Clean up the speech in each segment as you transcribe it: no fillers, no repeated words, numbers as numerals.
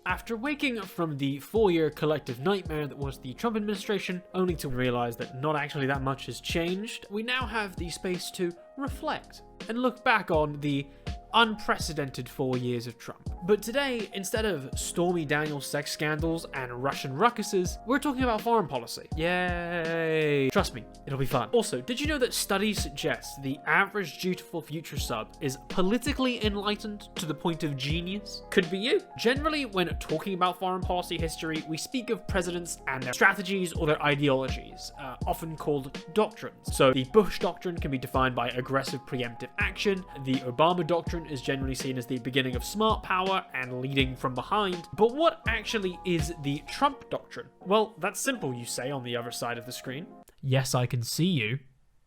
After waking from the 4-year collective nightmare that was the Trump administration, only to realize that not actually that much has changed, we now have the space to reflect and look back on the unprecedented 4 years of Trump. But today, instead of Stormy Daniels sex scandals and Russian ruckuses, we're talking about foreign policy. Yay! Trust me, it'll be fun. Also, did you know that studies suggest the average dutiful future sub is politically enlightened to the point of genius? Could be you. Generally, when talking about foreign policy history, we speak of presidents and their strategies or their ideologies, often called doctrines. So the Bush Doctrine can be defined by aggressive preemptive action. The Obama Doctrine is generally seen as the beginning of smart power and leading from behind. But what actually is the Trump Doctrine? Well, that's simple, you say on the other side of the screen. Yes, I can see you.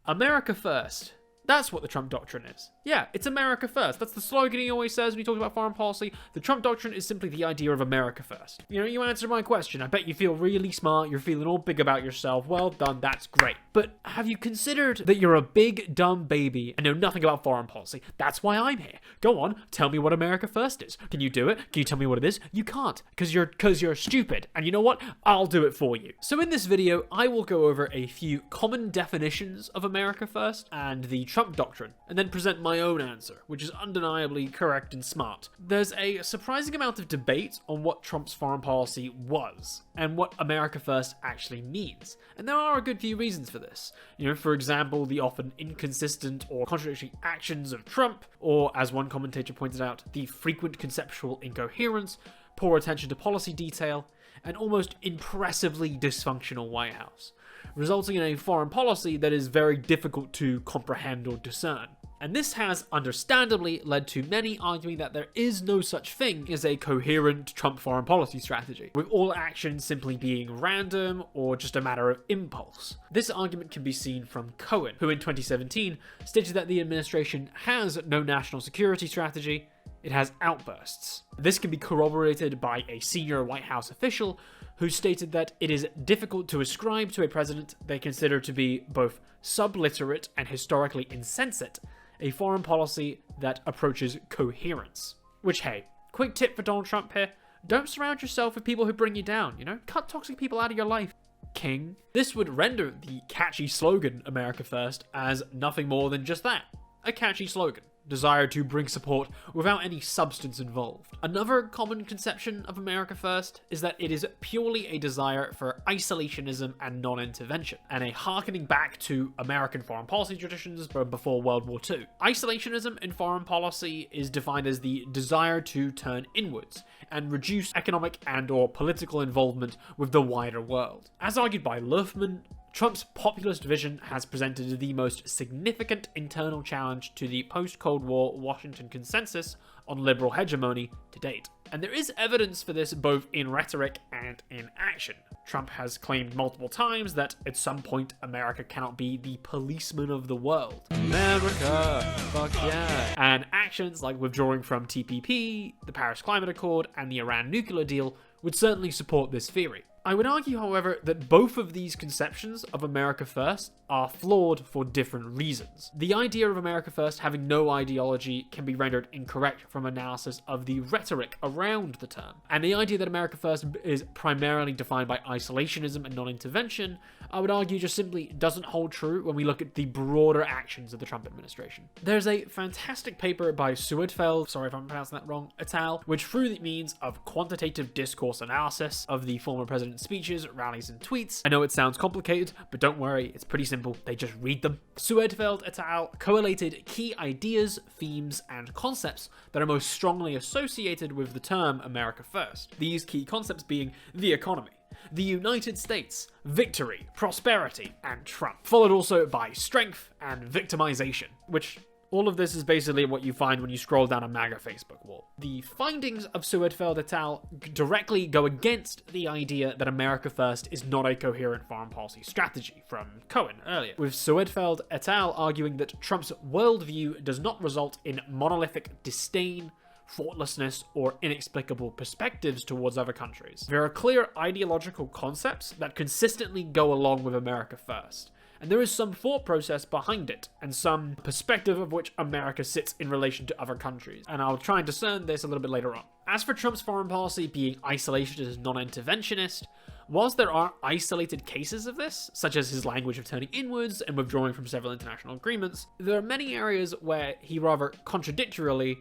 America first. That's what the Trump Doctrine is. Yeah, it's America first. That's the slogan he always says when he talks about foreign policy. The Trump Doctrine is simply the idea of America first. You know, you answered my question. I bet you feel really smart. You're feeling all big about yourself. Well done. That's great. But have you considered that you're a big, dumb baby and know nothing about foreign policy? That's why I'm here. Go on, tell me what America first is. Can you do it? Can you tell me what it is? You can't, because you're stupid. And you know what? I'll do it for you. So in this video, I will go over a few common definitions of America first and the Trump Doctrine, and then present my own answer, which is undeniably correct and smart. There's a surprising amount of debate on what Trump's foreign policy was, and what America first actually means. And there are a good few reasons for this. You know, for example, the often inconsistent or contradictory actions of Trump, or as one commentator pointed out, the frequent conceptual incoherence, poor attention to policy detail, and almost impressively dysfunctional White House, resulting in a foreign policy that is very difficult to comprehend or discern. And this has understandably led to many arguing that there is no such thing as a coherent Trump foreign policy strategy, with all actions simply being random or just a matter of impulse. This argument can be seen from Cohen, who in 2017 stated that the administration has no national security strategy, it has outbursts. This can be corroborated by a senior White House official who stated that it is difficult to ascribe to a president they consider to be both subliterate and historically insensate a foreign policy that approaches coherence. Which, hey, quick tip for Donald Trump here, don't surround yourself with people who bring you down, you know? Cut toxic people out of your life, King. This would render the catchy slogan, America First, as nothing more than just that, a catchy slogan. Desire to bring support without any substance involved. Another common conception of America First is that it is purely a desire for isolationism and non-intervention, and a harkening back to American foreign policy traditions from before World War II. Isolationism in foreign policy is defined as the desire to turn inwards and reduce economic and/or political involvement with the wider world. As argued by Luffman, Trump's populist vision has presented the most significant internal challenge to the post-Cold War Washington consensus on liberal hegemony to date. And there is evidence for this both in rhetoric and in action. Trump has claimed multiple times that at some point America cannot be the policeman of the world. America, fuck yeah. And actions like withdrawing from TPP, the Paris Climate Accord, and the Iran nuclear deal would certainly support this theory. I would argue, however, that both of these conceptions of America First are flawed for different reasons. The idea of America First having no ideology can be rendered incorrect from analysis of the rhetoric around the term. And the idea that America First is primarily defined by isolationism and non-intervention, I would argue just simply doesn't hold true when we look at the broader actions of the Trump administration. There's a fantastic paper by Suedfeld, sorry if I'm pronouncing that wrong, et al., which through the means of quantitative discourse analysis of the former president's speeches, rallies, and tweets. I know it sounds complicated, but don't worry, it's pretty simple. They just read them. Suedfeld et al. Collated key ideas, themes, and concepts that are most strongly associated with the term America First. These key concepts being the economy, the United States, victory, prosperity, and Trump, followed also by strength and victimization, which all of this is basically what you find when you scroll down a MAGA Facebook wall. The findings of Suedfeld et al. Directly go against the idea that America First is not a coherent foreign policy strategy from Cohen earlier, with Suedfeld et al. Arguing that Trump's worldview does not result in monolithic disdain, thoughtlessness, or inexplicable perspectives towards other countries. There are clear ideological concepts that consistently go along with America First, And there is some thought process behind it, and some perspective of which America sits in relation to other countries. And I'll try and discern this a little bit later on. As for Trump's foreign policy being isolationist and non-interventionist, whilst there are isolated cases of this, such as his language of turning inwards and withdrawing from several international agreements, there are many areas where he rather contradictorily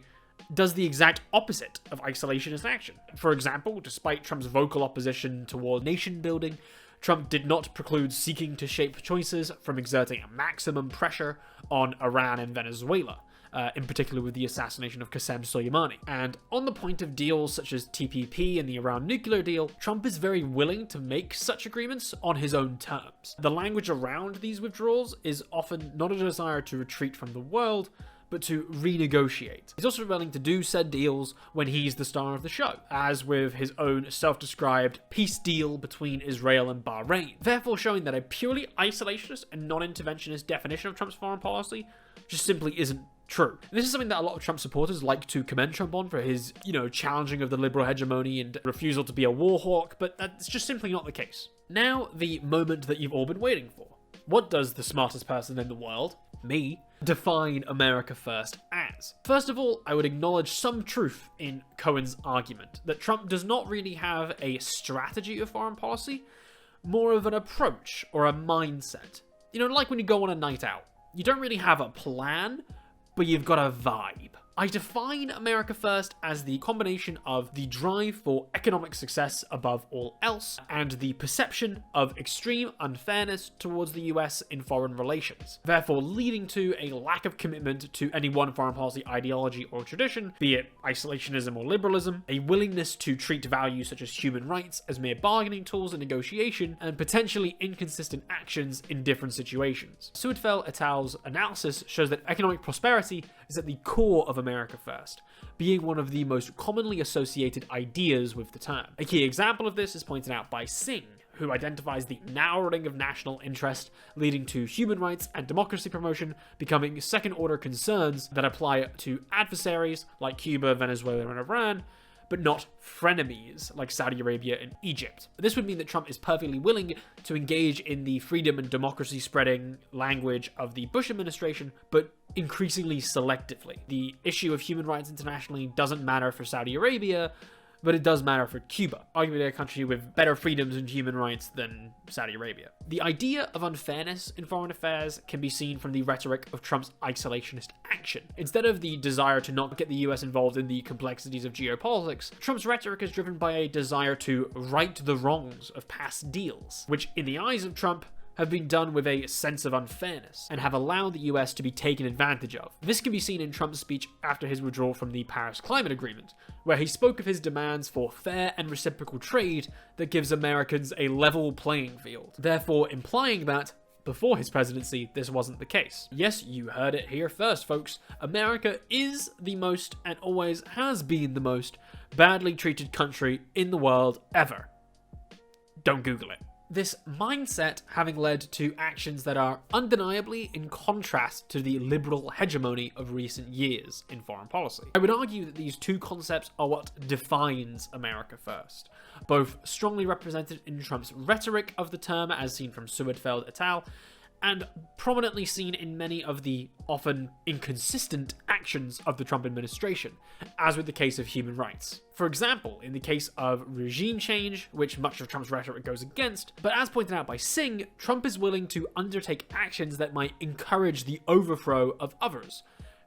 does the exact opposite of isolationist action. For example, despite Trump's vocal opposition toward nation building, Trump did not preclude seeking to shape choices from exerting a maximum pressure on Iran and Venezuela, in particular with the assassination of Qasem Soleimani. And on the point of deals such as TPP and the Iran nuclear deal, Trump is very willing to make such agreements on his own terms. The language around these withdrawals is often not a desire to retreat from the world, but to renegotiate. He's also willing to do said deals when he's the star of the show, as with his own self-described peace deal between Israel and Bahrain, therefore showing that a purely isolationist and non-interventionist definition of Trump's foreign policy just simply isn't true. This is something that a lot of Trump supporters like to commend Trump on for his, challenging of the liberal hegemony and refusal to be a war hawk, but that's just simply not the case. Now, the moment that you've all been waiting for. What does the smartest person in the world, me, define America First as? First of all, I would acknowledge some truth in Cohen's argument that Trump does not really have a strategy of foreign policy, more of an approach or a mindset. Like when you go on a night out. You don't really have a plan, but you've got a vibe. I define America First as the combination of the drive for economic success above all else and the perception of extreme unfairness towards the US in foreign relations, therefore leading to a lack of commitment to any one foreign policy ideology or tradition, be it isolationism or liberalism, a willingness to treat values such as human rights as mere bargaining tools in negotiation, and potentially inconsistent actions in different situations. Suedfeld et al.'s analysis shows that economic prosperity is at the core of America First, being one of the most commonly associated ideas with the term. A key example of this is pointed out by Singh, who identifies the narrowing of national interest leading to human rights and democracy promotion becoming second-order concerns that apply to adversaries like Cuba, Venezuela, and Iran, but not frenemies like Saudi Arabia and Egypt. This would mean that Trump is perfectly willing to engage in the freedom and democracy spreading language of the Bush administration, but increasingly selectively. The issue of human rights internationally doesn't matter for Saudi Arabia, but it does matter for Cuba, arguably a country with better freedoms and human rights than Saudi Arabia. The idea of unfairness in foreign affairs can be seen from the rhetoric of Trump's isolationist action. Instead of the desire to not get the US involved in the complexities of geopolitics, Trump's rhetoric is driven by a desire to right the wrongs of past deals, which in the eyes of Trump have been done with a sense of unfairness and have allowed the US to be taken advantage of. This can be seen in Trump's speech after his withdrawal from the Paris Climate Agreement, where he spoke of his demands for fair and reciprocal trade that gives Americans a level playing field, therefore implying that before his presidency, this wasn't the case. Yes, you heard it here first, folks. America is the most, and always has been the most, badly treated country in the world ever. Don't Google it. This mindset having led to actions that are undeniably in contrast to the liberal hegemony of recent years in foreign policy. I would argue that these two concepts are what defines America First, both strongly represented in Trump's rhetoric of the term as seen from Suedfeld et al., and prominently seen in many of the often inconsistent actions of the Trump administration, as with the case of human rights. For example, in the case of regime change, which much of Trump's rhetoric goes against, but as pointed out by Singh, Trump is willing to undertake actions that might encourage the overthrow of others.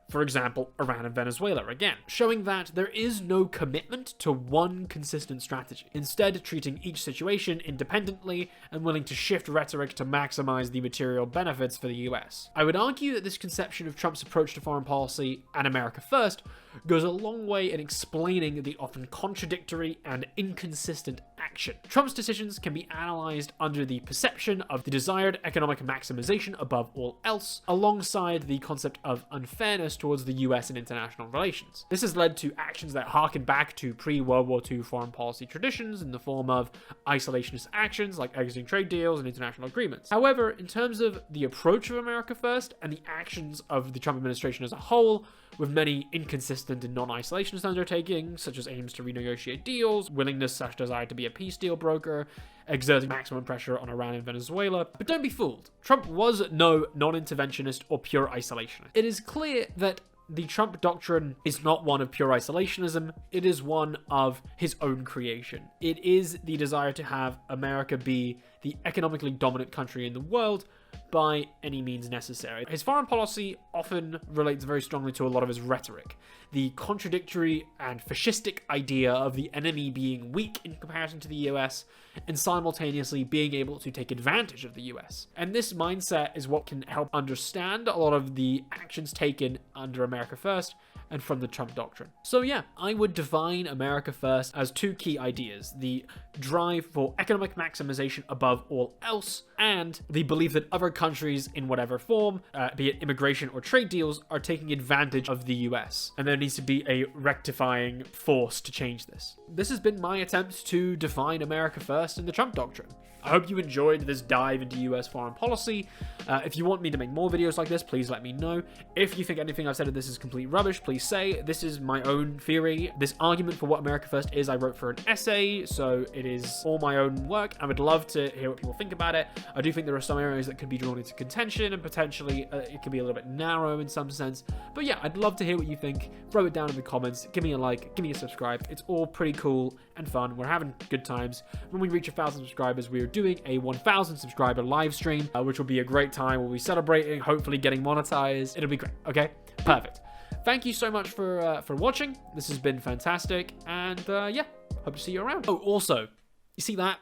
For example, Iran and Venezuela again, showing that there is no commitment to one consistent strategy, instead treating each situation independently and willing to shift rhetoric to maximize the material benefits for the US. I would argue that this conception of Trump's approach to foreign policy and America First goes a long way in explaining the often contradictory and inconsistent action. Trump's decisions can be analyzed under the perception of the desired economic maximization above all else, alongside the concept of unfairness towards the US and international relations. This has led to actions that harken back to pre-World War II foreign policy traditions in the form of isolationist actions like exiting trade deals and international agreements. However, in terms of the approach of America First and the actions of the Trump administration as a whole, with many inconsistent and non-isolationist undertakings, such as aims to renegotiate deals, willingness/desire to be a peace deal broker, exerting maximum pressure on Iran and Venezuela. But don't be fooled. Trump was no non-interventionist or pure isolationist. It is clear that the Trump Doctrine is not one of pure isolationism, it is one of his own creation. It is the desire to have America be the economically dominant country in the world by any means necessary. His foreign policy often relates very strongly to a lot of his rhetoric. The contradictory and fascistic idea of the enemy being weak in comparison to the US and simultaneously being able to take advantage of the US. And this mindset is what can help understand a lot of the actions taken under America First and from the Trump Doctrine. So yeah, I would define America First as two key ideas: the drive for economic maximization above all else, and the belief that other countries in whatever form, be it immigration or trade deals, are taking advantage of the US. And there needs to be a rectifying force to change this. This has been my attempt to define America First and the Trump Doctrine. I hope you enjoyed this dive into US foreign policy. If you want me to make more videos like this, please let me know. If you think anything I've said of this is complete rubbish, please say. This is my own theory. This argument for what America First is, I wrote for an essay, so it is all my own work. I would love to hear what people think about it. I do think there are some areas that could be drawn into contention, and potentially it could be a little bit narrow in some sense. But yeah, I'd love to hear what you think. Throw it down in the comments. Give me a like. Give me a subscribe. It's all pretty cool and fun. We're having good times. When we reach 1,000 subscribers, we're doing a 1,000 subscriber live stream, which will be a great time. We'll be celebrating, hopefully getting monetized. It'll be great. Okay, perfect. Thank you so much for watching. This has been fantastic, and yeah, hope to see you around. Oh, also, you see that?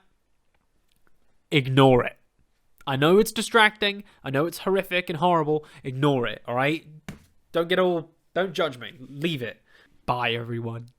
Ignore it. I know it's distracting. I know it's horrific and horrible. Ignore it. All right. Don't judge me. Leave it. Bye, everyone.